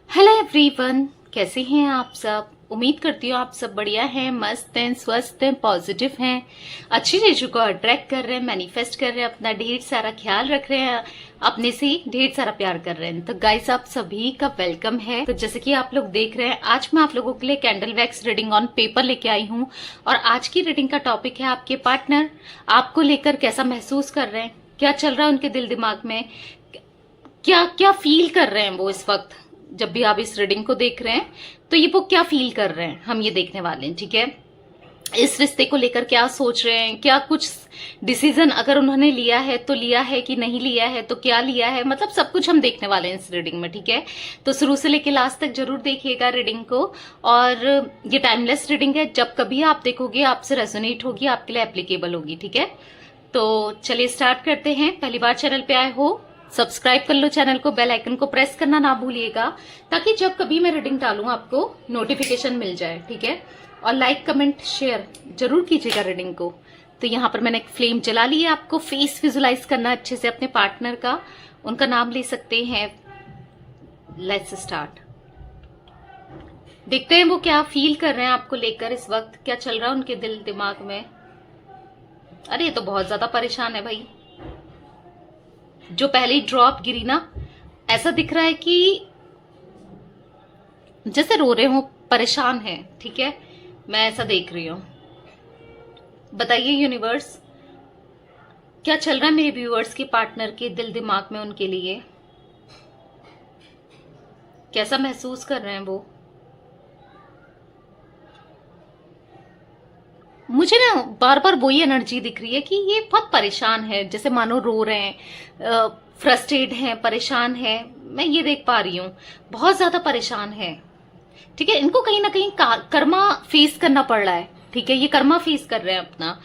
Hello everyone, कैसे हैं आप सब। उम्मीद करती हूँ आप सब बढ़िया हैं, मस्त हैं, स्वस्थ हैं, पॉजिटिव हैं, अच्छी चीजों को अट्रैक्ट कर रहे हैं, मैनिफेस्ट कर रहे हैं, अपना ढेर सारा ख्याल रख रहे हैं, अपने से ढेर सारा प्यार कर रहे हैं। तो गाइस, आप सभी का वेलकम है। तो जैसे कि आप लोग देख रहे हैं, आज मैं आप लोगों के लिए candle wax reading on paper लेके आई हूँ। और आज की रीडिंग का टॉपिक है आपके पार्टनर आपको लेकर कैसा महसूस कर रहे हैं, क्या चल रहा है उनके दिल दिमाग में, क्या क्या फील कर रहे हैं वो इस वक्त। जब भी आप इस रीडिंग को देख रहे हैं तो ये वो क्या फील कर रहे हैं, हम ये देखने वाले हैं। ठीक है, इस रिश्ते को लेकर क्या सोच रहे हैं, क्या कुछ डिसीजन अगर उन्होंने लिया है तो लिया है कि नहीं लिया है, तो क्या लिया है, मतलब सब कुछ हम देखने वाले हैं इस रीडिंग में। ठीक है, तो शुरू से लेकर लास्ट तक जरूर देखिएगा रीडिंग को। और ये टाइमलेस रीडिंग है, जब कभी आप देखोगे आपसे रेजोनेट होगी, आपके लिए एप्लीकेबल होगी। ठीक है, तो चलिए स्टार्ट करते हैं। पहली बार चैनल पे आए हो, सब्सक्राइब कर लो चैनल को, बेल आइकन को प्रेस करना ना भूलिएगा, ताकि जब कभी मैं रीडिंग डालूं आपको नोटिफिकेशन मिल जाए। ठीक है, और लाइक कमेंट शेयर जरूर कीजिएगा रीडिंग को। तो यहाँ पर मैंने एक फ्लेम जला ली है, आपको फेस विजुलाइज करना अच्छे से अपने पार्टनर का, उनका नाम ले सकते हैं। Let's start. देखते हैं वो क्या फील कर रहे हैं आपको लेकर इस वक्त, क्या चल रहा है उनके दिल दिमाग में। अरे ये तो बहुत ज्यादा परेशान है भाई। जो पहली ड्रॉप गिरी ना, ऐसा दिख रहा है कि जैसे रो रहे हो, परेशान है। ठीक है, मैं ऐसा देख रही हूं। बताइए यूनिवर्स, क्या चल रहा है मेरे व्यूअर्स के पार्टनर के दिल दिमाग में, उनके लिए कैसा महसूस कर रहे हैं वो। मुझे ना बार बार वही एनर्जी दिख रही है कि ये बहुत परेशान है, जैसे मानो रो रहे हैं, फ्रस्ट्रेट हैं, परेशान है। मैं ये देख पा रही हूँ, बहुत ज्यादा परेशान है। ठीक है, इनको कहीं ना कहीं कर्मा फेस करना पड़ रहा है। ठीक है, ये कर्मा फेस कर रहे हैं अपना,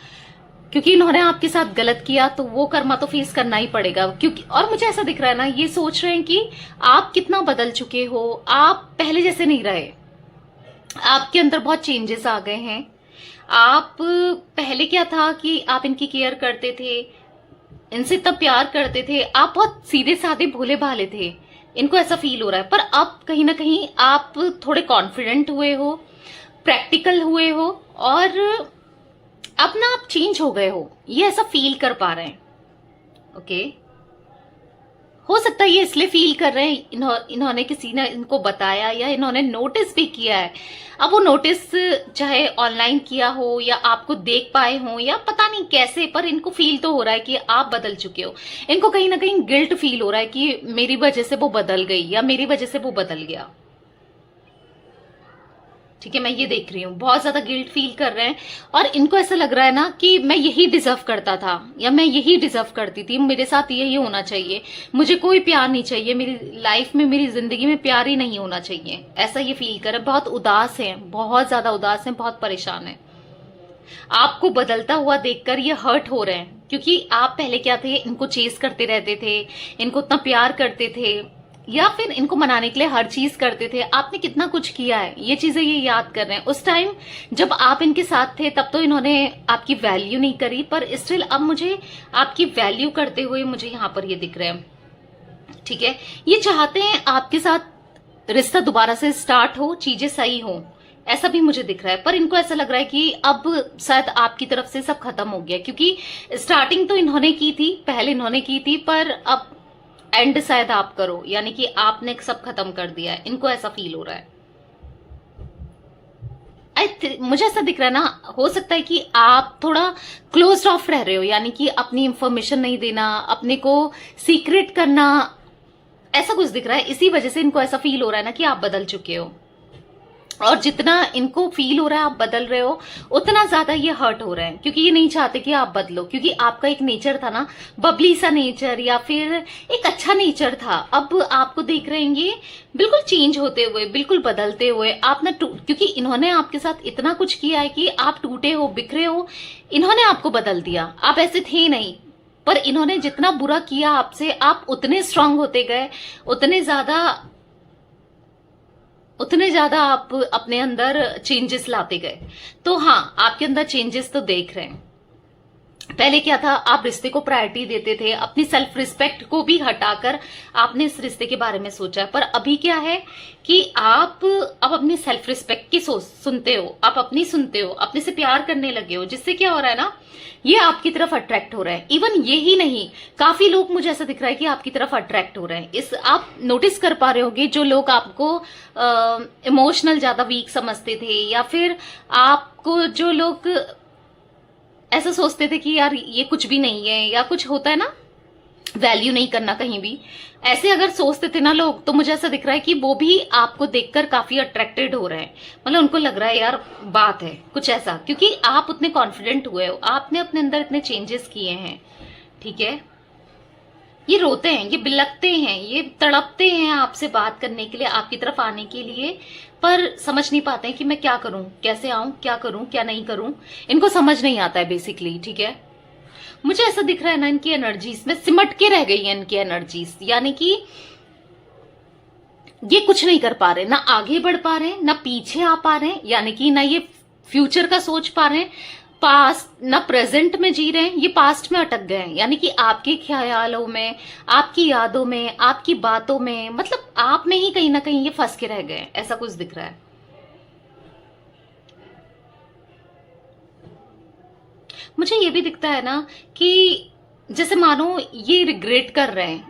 क्योंकि इन्होंने आपके साथ गलत किया तो वो कर्मा तो फेस करना ही पड़ेगा। क्योंकि और मुझे ऐसा दिख रहा है ना, ये सोच रहे हैं कि आप कितना बदल चुके हो, आप पहले जैसे नहीं रहे, आपके अंदर बहुत चेंजेस आ गए हैं। आप पहले क्या था कि आप इनकी केयर करते थे, इनसे इतना प्यार करते थे, आप बहुत सीधे साधे भोले भाले थे, इनको ऐसा फील हो रहा है। पर अब कहीं ना कहीं आप थोड़े कॉन्फिडेंट हुए हो, प्रैक्टिकल हुए हो, और अब ना आप चेंज हो गए हो, ये ऐसा फील कर पा रहे हैं। ओके, हो सकता है ये इसलिए फील कर रहे हैं, इन्होंने किसी ने इनको बताया या इन्होंने नोटिस भी किया है। अब वो नोटिस चाहे ऑनलाइन किया हो या आपको देख पाए हो या पता नहीं कैसे, पर इनको फील तो हो रहा है कि आप बदल चुके हो। इनको कहीं ना कहीं गिल्ट फील हो रहा है कि मेरी वजह से वो बदल गई या मेरी वजह से वो बदल गया। ठीक है, मैं ये देख रही हूँ, बहुत ज्यादा गिल्ट फील कर रहे हैं। और इनको ऐसा लग रहा है ना कि मैं यही डिजर्व करता था या मैं यही डिजर्व करती थी, मेरे साथ यही होना चाहिए, मुझे कोई प्यार नहीं चाहिए, मेरी लाइफ में, मेरी जिंदगी में प्यार ही नहीं होना चाहिए, ऐसा ये फील कर रहे हैं। बहुत उदास है, बहुत ज्यादा उदास है, बहुत परेशान है। आपको बदलता हुआ देखकर ये हर्ट हो रहे हैं, क्योंकि आप पहले क्या थे, इनको चेस करते रहते थे, इनको इतना प्यार करते थे, या फिर इनको मनाने के लिए हर चीज करते थे। आपने कितना कुछ किया है, ये चीजें ये याद कर रहे हैं। उस टाइम जब आप इनके साथ थे तब तो इन्होंने आपकी वैल्यू नहीं करी, पर स्टिल अब मुझे आपकी वैल्यू करते हुए मुझे यहाँ पर ये दिख रहे हैं। ठीक है, ये चाहते हैं आपके साथ रिश्ता दोबारा से स्टार्ट हो, चीजें सही हो, ऐसा भी मुझे दिख रहा है। पर इनको ऐसा लग रहा है कि अब शायद आपकी तरफ से सब खत्म हो गया, क्योंकि स्टार्टिंग तो इन्होंने की थी, पहले इन्होंने की थी, पर अब एंड शायद आप करो, यानी कि आपने सब खत्म कर दिया है। इनको ऐसा फील हो रहा है। मुझे ऐसा दिख रहा है ना, हो सकता है कि आप थोड़ा क्लोज्ड ऑफ रह रहे हो, यानी कि अपनी इंफॉर्मेशन नहीं देना, अपने को सीक्रेट करना, ऐसा कुछ दिख रहा है। इसी वजह से इनको ऐसा फील हो रहा है ना कि आप बदल चुके हो। और जितना इनको फील हो रहा है आप बदल रहे हो, उतना ज्यादा ये हर्ट हो रहे हैं, क्योंकि ये नहीं चाहते कि आप बदलो। क्योंकि आपका एक नेचर था ना, बबली सा नेचर, या फिर एक अच्छा नेचर था, अब आपको देख रहे हैं ये बिल्कुल चेंज होते हुए, बिल्कुल बदलते हुए। आप ना क्योंकि इन्होंने आपके साथ इतना कुछ किया है कि आप टूटे हो, बिखरे हो, इन्होंने आपको बदल दिया। आप ऐसे थे नहीं, पर इन्होंने जितना बुरा किया आपसे, आप उतने स्ट्रांग होते गए, उतने ज्यादा आप अपने अंदर चेंजेस लाते गए। तो हाँ, आपके अंदर चेंजेस तो देख रहे हैं। पहले क्या था, आप रिश्ते को प्रायोरिटी देते थे, अपनी सेल्फ रिस्पेक्ट को भी हटाकर आपने इस रिश्ते के बारे में सोचा है। पर अभी क्या है कि आप अब अपनी सेल्फ रिस्पेक्ट की सोच सुनते हो, आप अपनी सुनते हो, अपने से प्यार करने लगे हो, जिससे क्या हो रहा है ना, ये आपकी तरफ अट्रैक्ट हो रहा है। इवन ये ही नहीं, काफी लोग मुझे ऐसा दिख रहा है कि आपकी तरफ अट्रैक्ट हो रहे हैं। इस आप नोटिस कर पा रहे होगे, जो लोग आपको इमोशनल ज्यादा वीक समझते थे, या फिर आपको जो लोग ऐसा सोचते थे कि यार ये कुछ भी नहीं है, या कुछ होता है ना, वैल्यू नहीं करना कहीं भी, ऐसे अगर सोचते थे ना लोग, तो मुझे ऐसा दिख रहा है कि वो भी आपको देखकर काफी अट्रैक्टेड हो रहे हैं। मतलब उनको लग रहा है यार बात है कुछ ऐसा, क्योंकि आप उतने कॉन्फिडेंट हुए हो, आपने अपने अंदर इतने चेंजेस किए हैं। ठीक है, ये रोते हैं, ये बिलखते हैं, ये तड़पते हैं आपसे बात करने के लिए, आपकी तरफ आने के लिए, पर समझ नहीं पाते हैं कि मैं क्या करूं, कैसे आऊं, क्या करूं, क्या नहीं करूं। इनको समझ नहीं आता है बेसिकली। ठीक है, मुझे ऐसा दिख रहा है ना, इनकी एनर्जीज में सिमट के रह गई है इनकी एनर्जीज, यानी कि ये कुछ नहीं कर पा रहे, ना आगे बढ़ पा रहे हैं, ना पीछे आ पा रहे हैं, यानी कि ना ये फ्यूचर का सोच पा रहे हैं, पास्ट ना प्रेजेंट में जी रहे हैं, ये पास्ट में अटक गए हैं। यानी कि आपके ख्यालों में, आपकी यादों में, आपकी बातों में, मतलब आप में ही कहीं ना कहीं ये फंस के रह गए हैं, ऐसा कुछ दिख रहा है। मुझे ये भी दिखता है ना कि जैसे मानो ये रिग्रेट कर रहे हैं,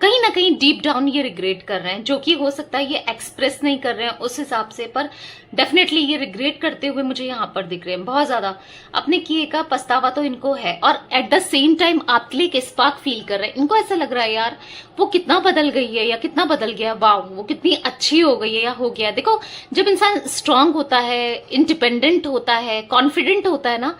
कहीं ना कहीं डीप डाउन ये रिग्रेट कर रहे हैं, जो कि हो सकता है ये एक्सप्रेस नहीं कर रहे हैं उस हिसाब से, पर डेफिनेटली ये रिग्रेट करते हुए मुझे यहाँ पर दिख रहे हैं बहुत ज्यादा। अपने किए का पछतावा तो इनको है, और एट द सेम टाइम आपके लिए एक स्पार्क फील कर रहे हैं। इनको ऐसा लग रहा है यार वो कितना बदल गई है, या कितना बदल गया, वाह वो कितनी अच्छी हो गई है या हो गया है। देखो, जब इंसान स्ट्रांग होता है, इंडिपेंडेंट होता है, कॉन्फिडेंट होता है ना,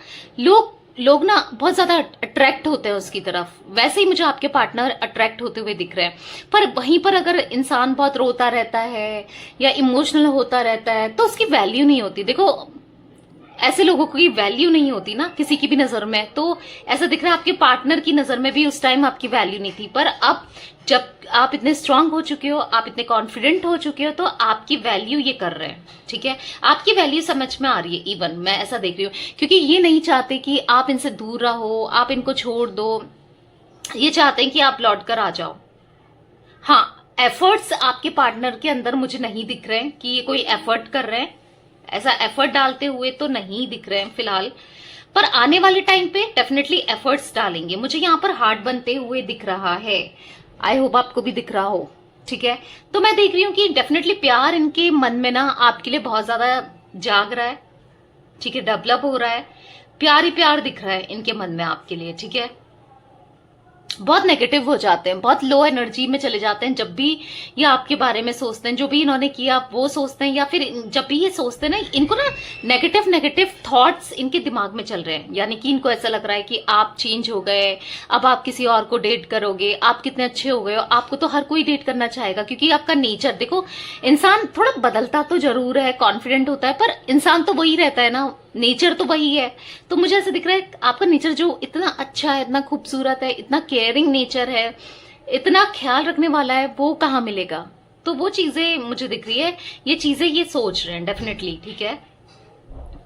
लोग ना बहुत ज्यादा अट्रैक्ट होते हैं उसकी तरफ। वैसे ही मुझे आपके पार्टनर अट्रैक्ट होते हुए दिख रहे हैं। पर वहीं पर अगर इंसान बहुत रोता रहता है या इमोशनल होता रहता है, तो उसकी वैल्यू नहीं होती। देखो, ऐसे लोगों की वैल्यू नहीं होती ना किसी की भी नजर में। तो ऐसा दिख रहा है आपके पार्टनर की नजर में भी उस टाइम आपकी वैल्यू नहीं थी, पर अब जब आप इतने स्ट्रांग हो चुके हो, आप इतने कॉन्फिडेंट हो चुके हो, तो आपकी वैल्यू ये कर रहे हैं। ठीक है, आपकी वैल्यू समझ में आ रही है। इवन मैं ऐसा देख रही हूँ, क्योंकि ये नहीं चाहते कि आप इनसे दूर रहो, आप इनको छोड़ दो, ये चाहते हैं कि आप लौट कर आ जाओ। हाँ, एफर्ट्स आपके पार्टनर के अंदर मुझे नहीं दिख रहे हैं कि ये कोई एफर्ट कर रहे हैं, ऐसा एफर्ट डालते हुए तो नहीं दिख रहे हैं फिलहाल, पर आने वाले टाइम पे डेफिनेटली एफर्ट्स डालेंगे। मुझे यहाँ पर हार्ट बनते हुए दिख रहा है, आई होप आपको भी दिख रहा हो। ठीक है, तो मैं देख रही हूँ कि डेफिनेटली प्यार इनके मन में ना आपके लिए बहुत ज्यादा जाग रहा है। ठीक है, डेवलप हो रहा है, प्यार ही प्यार दिख रहा है इनके मन में आपके लिए। ठीक है, बहुत नेगेटिव हो जाते हैं, बहुत लो एनर्जी में चले जाते हैं जब भी ये आपके बारे में सोचते हैं, जो भी इन्होंने किया वो सोचते हैं, या फिर जब भी ये सोचते हैं ना, इनको ना नेगेटिव नेगेटिव थॉट्स इनके दिमाग में चल रहे हैं। यानी कि इनको ऐसा लग रहा है कि आप चेंज हो गए, अब आप किसी और को डेट करोगे, आप कितने अच्छे हो गए हो, आपको तो हर कोई डेट करना चाहेगा, क्योंकि आपका नेचर देखो, इंसान थोड़ा बदलता तो जरूर है, कॉन्फिडेंट होता है, पर इंसान तो वही रहता है ना, नेचर तो वही है। तो मुझे ऐसा दिख रहा है आपका नेचर जो इतना अच्छा है, इतना खूबसूरत है, इतना केयरिंग नेचर है, इतना ख्याल रखने वाला है, वो कहाँ मिलेगा। तो वो चीजें मुझे दिख रही है, ये चीजें ये सोच रहे हैं डेफिनेटली। ठीक है,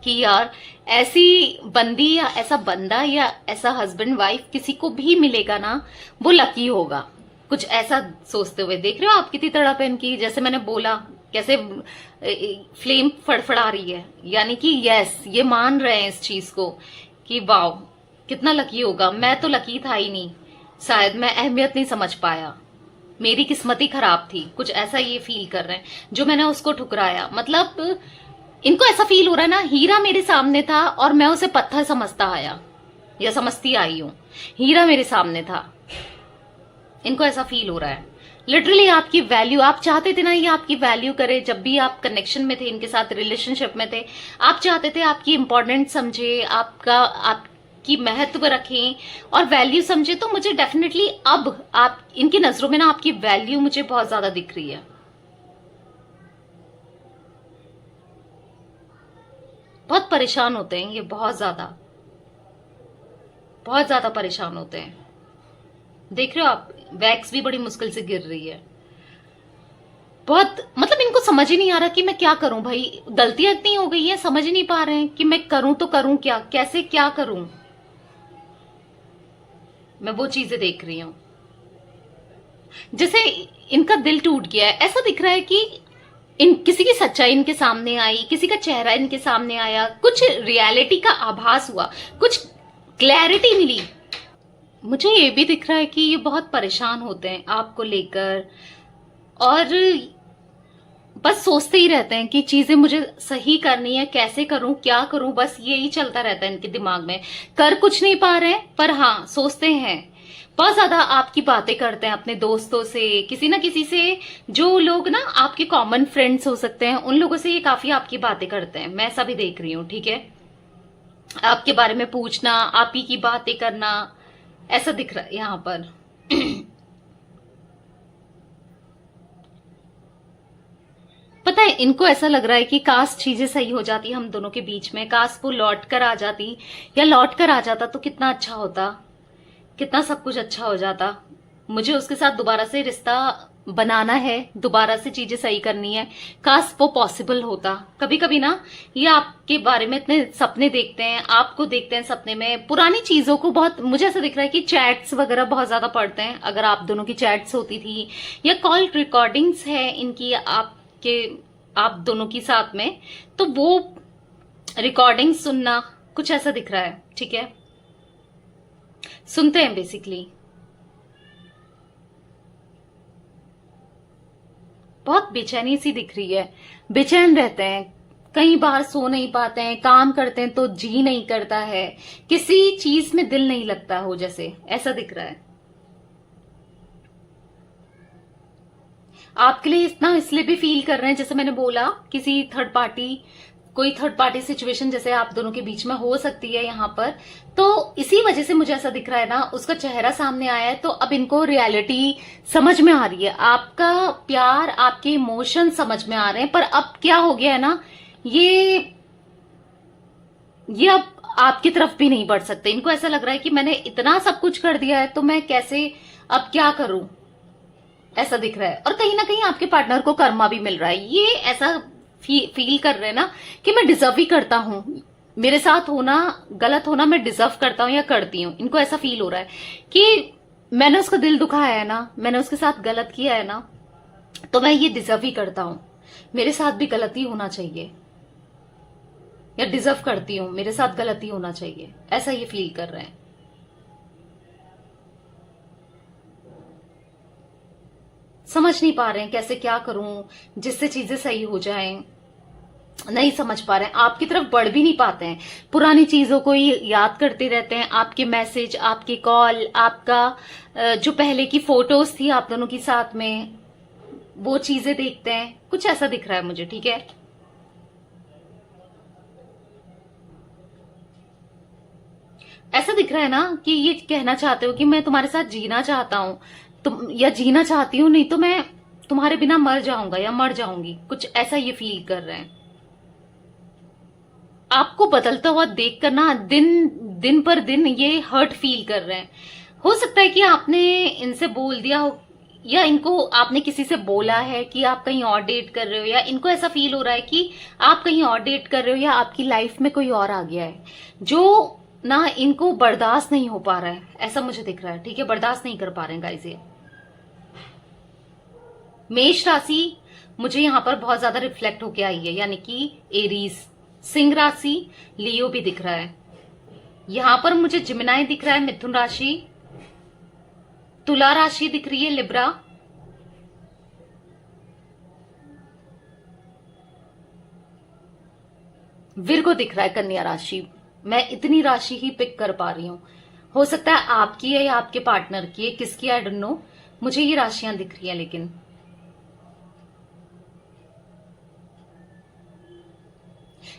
कि यार ऐसी बंदी या ऐसा बंदा या ऐसा हस्बैंड वाइफ किसी को भी मिलेगा ना, वो लकी होगा। कुछ ऐसा सोचते हुए देख रहे हो आप कितनी तड़प है इनकी। जैसे मैंने बोला, कैसे फ्लेम फड़फड़ा रही है, यानी कि यस, ये मान रहे हैं इस चीज को कि वाओ कितना लकी होगा। मैं तो लकी था ही नहीं, शायद मैं अहमियत नहीं समझ पाया, मेरी किस्मत ही खराब थी, कुछ ऐसा ये फील कर रहे हैं, जो मैंने उसको ठुकराया। मतलब इनको ऐसा फील हो रहा है ना, हीरा मेरे सामने था और मैं उसे पत्थर समझता आया या समझती आई हूं। हीरा मेरे सामने था, इनको ऐसा फील हो रहा है। लिटरली आपकी वैल्यू, आप चाहते थे ना ये आपकी वैल्यू करे। जब भी आप कनेक्शन में थे, इनके साथ रिलेशनशिप में थे, आप चाहते थे आपकी इंपॉर्टेंट समझे, आपकी महत्व रखें और वैल्यू समझे। तो मुझे डेफिनेटली अब आप इनकी नजरों में ना आपकी वैल्यू मुझे बहुत ज्यादा दिख रही है। बहुत परेशान होते हैं ये, बहुत ज्यादा परेशान होते हैं। देख रहे हो आप, वैक्स भी बड़ी मुश्किल से गिर रही है। बहुत मतलब इनको समझ ही नहीं आ रहा कि मैं क्या करूं भाई, गलतियां इतनी हो गई है, समझ ही नहीं पा रहे हैं कि मैं करूं तो करूं क्या, कैसे क्या करूं। मैं वो चीजें देख रही हूं। जैसे इनका दिल टूट गया है, ऐसा दिख रहा है कि इन किसी की सच्चाई इनके सामने आई, किसी का चेहरा इनके सामने आया, कुछ रियलिटी का आभास हुआ, कुछ क्लैरिटी मिली। मुझे ये भी दिख रहा है कि ये बहुत परेशान होते हैं आपको लेकर, और बस सोचते ही रहते हैं कि चीजें मुझे सही करनी है, कैसे करूं, क्या करूं, बस यही चलता रहता है इनके दिमाग में। कर कुछ नहीं पा रहे हैं, पर हाँ सोचते हैं। बहुत ज्यादा आपकी बातें करते हैं अपने दोस्तों से, किसी ना किसी से, जो लोग ना आपके कॉमन फ्रेंड्स हो सकते हैं, उन लोगों से ये काफी आपकी बातें करते हैं। मैं ऐसा भी देख रही हूँ, ठीक है। आपके बारे में पूछना, आप ही की बातें करना, ऐसा दिख रहा है यहां पर। पता है, इनको ऐसा लग रहा है कि काश चीजें सही हो जाती हम दोनों के बीच में, काश वो लौट कर आ जाती, या लौट कर आ जाता तो कितना अच्छा होता, कितना सब कुछ अच्छा हो जाता। मुझे उसके साथ दोबारा से रिश्ता बनाना है, दोबारा से चीजें सही करनी है। काश वो पॉसिबल होता। कभी कभी ना ये आपके बारे में इतने सपने देखते हैं, आपको देखते हैं सपने में, पुरानी चीजों को बहुत, मुझे ऐसा दिख रहा है कि चैट्स वगैरह बहुत ज्यादा पढ़ते हैं। अगर आप दोनों की चैट्स होती थी या कॉल रिकॉर्डिंग्स है इनकी आपके, आप दोनों की साथ में, तो वो रिकॉर्डिंग सुनना, कुछ ऐसा दिख रहा है, ठीक है। सुनते हैं बेसिकली। बहुत बेचैनी सी दिख रही है, बेचैन रहते हैं, कई बार सो नहीं पाते हैं, काम करते हैं तो जी नहीं करता है, किसी चीज में दिल नहीं लगता हो, जैसे ऐसा दिख रहा है। आपके लिए इतना इसलिए भी फील कर रहे हैं, जैसे मैंने बोला, किसी थर्ड पार्टी, कोई थर्ड पार्टी सिचुएशन जैसे आप दोनों के बीच में हो सकती है यहां पर, तो इसी वजह से मुझे ऐसा दिख रहा है ना, उसका चेहरा सामने आया है, तो अब इनको रियलिटी समझ में आ रही है, आपका प्यार, आपके इमोशन समझ में आ रहे हैं। पर अब क्या हो गया है ना, ये अब आपकी तरफ भी नहीं बढ़ सकते। इनको ऐसा लग रहा है कि मैंने इतना सब कुछ कर दिया है, तो मैं कैसे, अब क्या करूं, ऐसा दिख रहा है। और कहीं ना कहीं आपके पार्टनर को कर्मा भी मिल रहा है, ये ऐसा फील कर रहे हैं ना कि मैं डिजर्व ही करता हूं, मेरे साथ होना, गलत होना मैं डिजर्व करता हूं या करती हूं। इनको ऐसा फील हो रहा है कि मैंने उसका दिल दुखाया है ना, मैंने उसके साथ गलत किया है ना, तो मैं ये डिजर्व ही करता हूं, मेरे साथ भी गलती होना चाहिए, या डिजर्व करती हूं, मेरे साथ गलती होना चाहिए, ऐसा ये फील कर रहे हैं। समझ नहीं पा रहे हैं कैसे क्या करूं जिससे चीजें सही हो जाएं, नहीं समझ पा रहे हैं, आपकी तरफ बढ़ भी नहीं पाते हैं, पुरानी चीजों को ही याद करते रहते हैं, आपके मैसेज, आपके कॉल, आपका जो पहले की फोटोज थी आप दोनों की साथ में, वो चीजें देखते हैं। कुछ ऐसा दिख रहा है मुझे, ठीक है। ऐसा दिख रहा है ना कि ये कहना चाहते हो कि मैं तुम्हारे साथ जीना चाहता हूं, तुम, या जीना चाहती हूँ, नहीं तो मैं तुम्हारे बिना मर जाऊंगा या मर जाऊंगी, कुछ ऐसा ये फील कर रहे हैं। आपको बदलता हुआ देखकर ना दिन दिन पर दिन ये हर्ट फील कर रहे हैं। हो सकता है कि आपने इनसे बोल दिया हो, या इनको आपने किसी से बोला है कि आप कहीं और डेट कर रहे हो, या इनको ऐसा फील हो रहा है कि आप कहीं और डेट कर रहे हो, या आपकी लाइफ में कोई और आ गया है जो ना इनको बर्दाश्त नहीं हो पा रहा है, ऐसा मुझे दिख रहा है, ठीक है। बर्दाश्त नहीं कर पा रहे हैं गाइस ये। मेष राशि मुझे यहां पर बहुत ज्यादा रिफ्लेक्ट होके आई है, यानी कि एरीज, सिंह राशि, लियो भी दिख रहा है यहां पर मुझे, जिमिनाई दिख रहा है, मिथुन राशि, तुला राशि दिख रही है, लिब्रा, विर्गो दिख रहा है, कन्या राशि। मैं इतनी राशि ही पिक कर पा रही हूं, हो सकता है आपकी है या आपके पार्टनर की है, किसकी आई डोंट नो, मुझे ये राशियां दिख रही हैं। लेकिन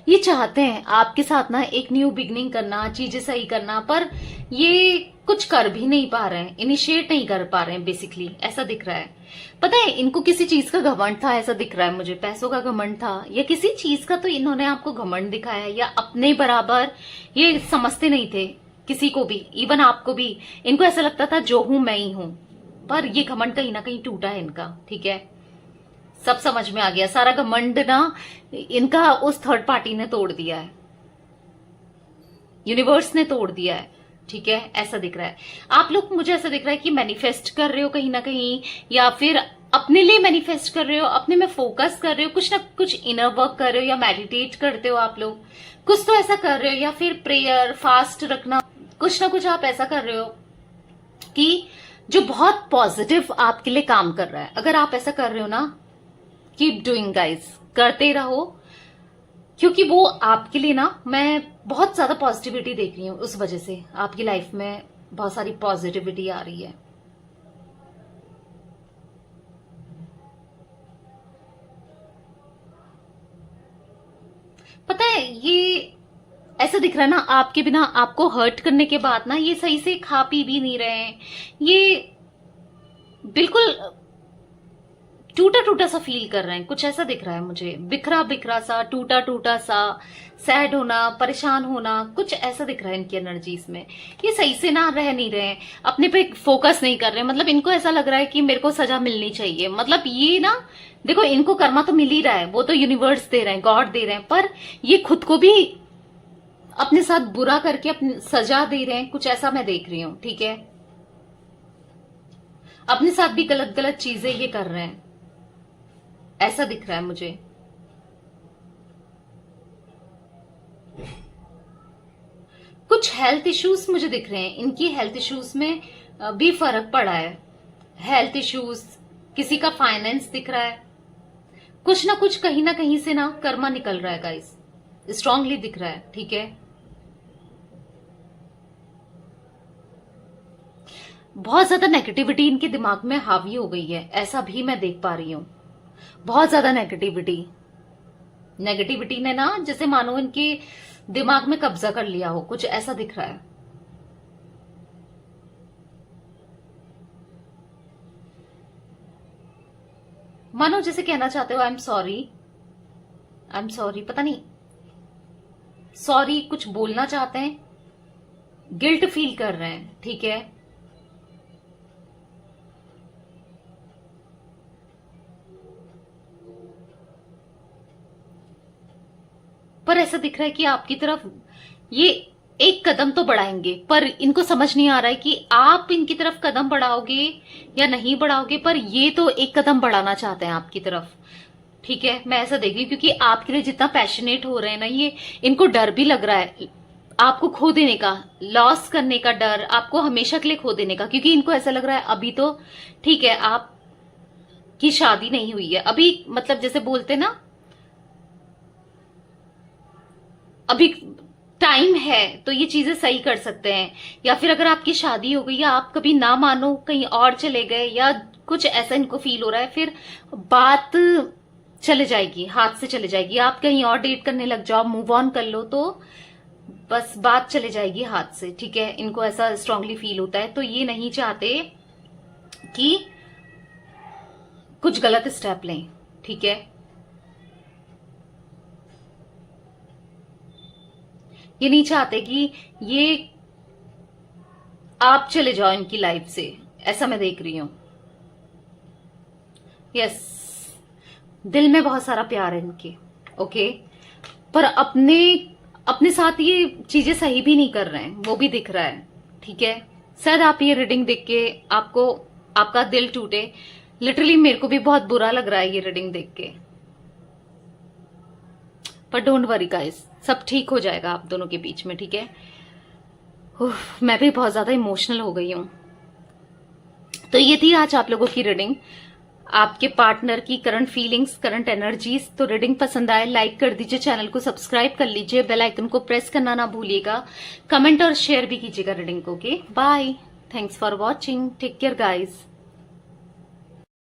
ये चाहते हैं आपके साथ ना एक न्यू बिगनिंग करना, चीजें सही करना, पर ये कुछ कर भी नहीं पा रहे हैं, इनिशिएट नहीं कर पा रहे हैं, बेसिकली ऐसा दिख रहा है। पता है, इनको किसी चीज का घमंड था, ऐसा दिख रहा है मुझे, पैसों का घमंड था या किसी चीज का, तो इन्होंने आपको घमंड दिखाया, या अपने बराबर ये समझते नहीं थे किसी को भी, इवन आपको भी। इनको ऐसा लगता था जो हूं मैं ही हूं, पर ये घमंड कहीं ना कहीं टूटा है इनका, ठीक है। सब समझ में आ गया, सारा घमंड ना इनका उस थर्ड पार्टी ने तोड़ दिया है, यूनिवर्स ने तोड़ दिया है, ठीक है, ऐसा दिख रहा है। आप लोग, मुझे ऐसा दिख रहा है कि मैनिफेस्ट कर रहे हो कहीं ना कहीं, या फिर अपने लिए मैनिफेस्ट कर रहे हो, अपने में फोकस कर रहे हो, कुछ ना कुछ इनर वर्क कर रहे हो, या मेडिटेट करते हो आप लोग, कुछ तो ऐसा कर रहे हो, या फिर प्रेयर फास्ट रखना, कुछ ना कुछ आप ऐसा कर रहे हो कि जो बहुत पॉजिटिव आपके लिए काम कर रहा है। अगर आप ऐसा कर रहे हो ना, कीप डूइंग गाइस, करते रहो, क्योंकि वो आपके लिए ना, मैं बहुत ज्यादा पॉजिटिविटी देख रही हूँ, उस वजह से आपकी लाइफ में बहुत सारी पॉजिटिविटी आ रही है। पता है, ये ऐसा दिख रहा है ना, आपके बिना आपको हर्ट करने के बाद ना, ये सही से खा पी भी नहीं रहे हैं, ये बिल्कुल टूटा टूटा सा फील कर रहे हैं, कुछ ऐसा दिख रहा है मुझे, बिखरा बिखरा सा, टूटा टूटा सा, सैड होना, परेशान होना, कुछ ऐसा दिख रहा है इनकी एनर्जीज में। ये सही से ना रह नहीं रहे हैं, अपने पे फोकस नहीं कर रहे हैं। मतलब इनको ऐसा लग रहा है कि मेरे को सजा मिलनी चाहिए। मतलब ये ना, देखो, इनको कर्मा तो मिल ही रहा है, वो तो यूनिवर्स दे रहे हैं, गॉड दे रहे हैं, पर ये खुद को भी अपने साथ बुरा करके अपनी सजा दे रहे हैं, कुछ ऐसा मैं देख रही हूं। ठीक है, अपने साथ भी गलत गलत चीजें ये कर रहे हैं, ऐसा दिख रहा है मुझे। कुछ हेल्थ इश्यूज मुझे दिख रहे हैं, इनकी हेल्थ इश्यूज में भी फर्क पड़ा है। हेल्थ इश्यूज, किसी का फाइनेंस दिख रहा है, कुछ ना कुछ कहीं ना कहीं से ना कर्मा निकल रहा है गाइस, स्ट्रांगली दिख रहा है। ठीक है, बहुत ज्यादा नेगेटिविटी इनके दिमाग में हावी हो गई है, ऐसा भी मैं देख पा रही हूं। बहुत ज्यादा नेगेटिविटी ने ना, जैसे मानो इनके दिमाग में कब्जा कर लिया हो, कुछ ऐसा दिख रहा है। मानो जैसे कहना चाहते हो आई एम सॉरी, पता नहीं, सॉरी कुछ बोलना चाहते हैं, गिल्ट फील कर रहे हैं। ठीक है, पर ऐसा दिख रहा है कि आपकी तरफ ये एक कदम तो बढ़ाएंगे, पर इनको समझ नहीं आ रहा है कि आप इनकी तरफ कदम बढ़ाओगे या नहीं बढ़ाओगे, पर ये तो एक कदम बढ़ाना चाहते हैं आपकी तरफ। ठीक है, मैं ऐसा देख रही हूँ, क्योंकि आपके लिए जितना पैशनेट हो रहे हैं ना ये, इनको डर भी लग रहा है आपको खो देने का, लॉस करने का डर, आपको हमेशा के लिए खो देने का। क्योंकि इनको ऐसा लग रहा है अभी तो ठीक है, आप की शादी नहीं हुई है अभी, मतलब जैसे बोलते ना, अभी टाइम है तो ये चीजें सही कर सकते हैं। या फिर अगर आपकी शादी हो गई, या आप कभी ना मानो कहीं और चले गए, या कुछ ऐसा इनको फील हो रहा है, फिर बात चले जाएगी, हाथ से चले जाएगी। आप कहीं और डेट करने लग जाओ, मूव ऑन कर लो, तो बस बात चले जाएगी हाथ से। ठीक है, इनको ऐसा स्ट्रांगली फील होता है, तो ये नहीं चाहते कि कुछ गलत स्टेप लें। ठीक है, ये नहीं चाहते कि ये आप चले जाओ इनकी लाइफ से, ऐसा मैं देख रही हूं। यस, दिल में बहुत सारा प्यार है इनके। ओके, पर अपने साथ ये चीजें सही भी नहीं कर रहे हैं, वो भी दिख रहा है। ठीक है, शायद आप ये रीडिंग देख के आपको आपका दिल टूटे। लिटरली मेरे को भी बहुत बुरा लग रहा है ये रीडिंग देख के, पर डोंट वरी गाइस, सब ठीक हो जाएगा आप दोनों के बीच में। ठीक है, मैं भी बहुत ज्यादा इमोशनल हो गई हूं। तो ये थी आज आप लोगों की रीडिंग, आपके पार्टनर की करंट फीलिंग्स, करंट एनर्जीज। तो रीडिंग पसंद आए लाइक कर दीजिए, चैनल को सब्सक्राइब कर लीजिए, बेल आइकन को प्रेस करना ना भूलिएगा, कमेंट और शेयर भी कीजिएगा रीडिंग को। Okay, bye, thanks for watching, take care guys.